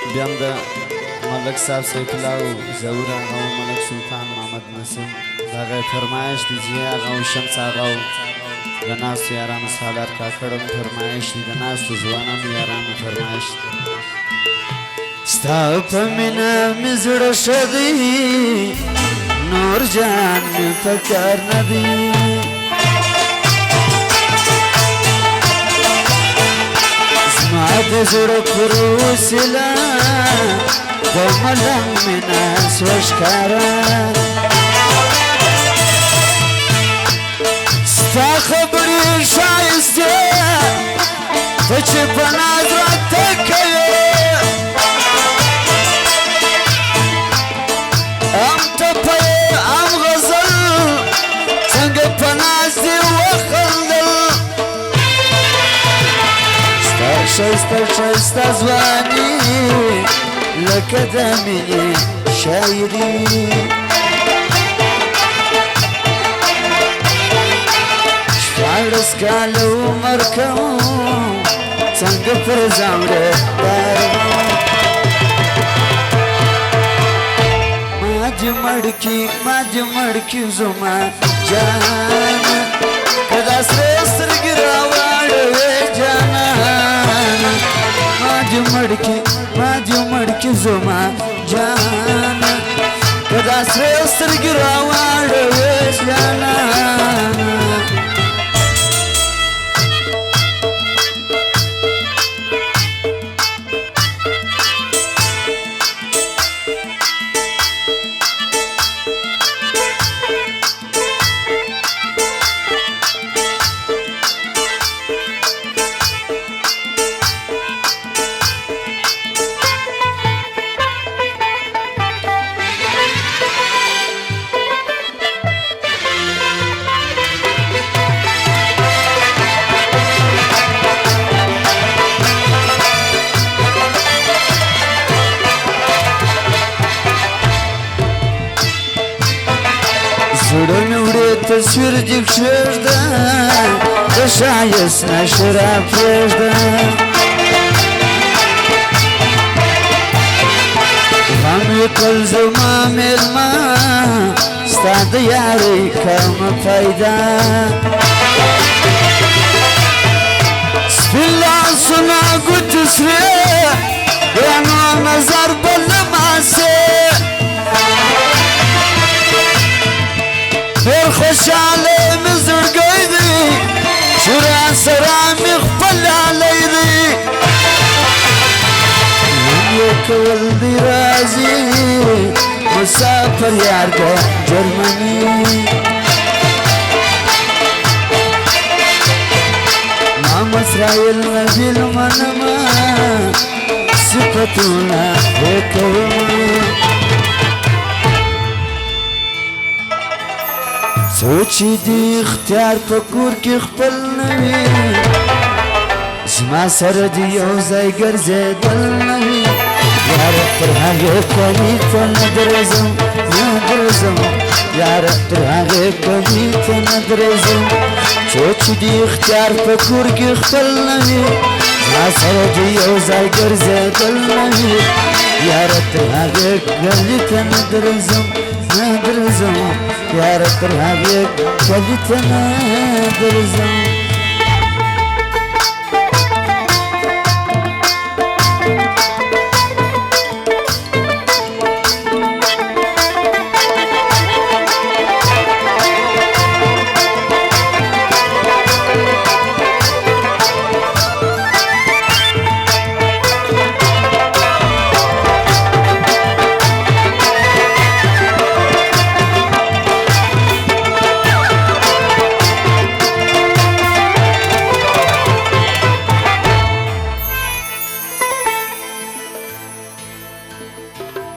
بیام د ملک صاحب سیف الله ظهور هغه ملک سلطان محمد نسیم دغه فرمایش دی چې هغه شمس هغه د ناستو یارانو سالار کاکړ فرمایش دی د ناستو ځوانانو یارانو فرمایش دی ستا په مینه مې زړه ښه دی نور جان مې په کار نه دی زما د زړه پر وسیله د ملنګ مینه سوه ښکاره ستا خبرې ښایستې ته چې په ناز راته کوې ام ټپه یې ام غزل څنګه په ناز دې وخندل ستا ښایسته ښایسته ځواني لکه د مینې شاعري شپاړس کاله عمر کوم څنګه پر ځامړه داروم ما دې مړ کي زما جان که دا سرې سترګې راواړوې جانان ما دې مړ کي زما جان که دا سرې سترګې راواړوې جانان زړه مې وړې تصویر دې کښېږده د ښایست نښه راپرېږده غم یې کړل زما مېلمه ستا د یارۍ کومه فایده سپین لاسونه ګوتې سرې رڼا نظر به له ماسې ډېر خوشحاله مې زړګی دی چې راسره مې خپل لالی دی نن یې کول دی راځي مسافر یار د جرمني مام اسرائیل نبیل منما صفتونه یې کومه څو چې دې اختیار په کور کې خپل نه وي زما سره دې یو ځای ګرځېدل نه وي یاره تر هغې کلي ته نه درځم یاره تر هغې کلي ته نه درځم څو چې دې اختیار په کور کې خپل نه وي زما سره دې یو ځای ګرځېدل نه وي یاره تر هغې کلي ته نه درځم یاره تر هغې کلي ته نه درځم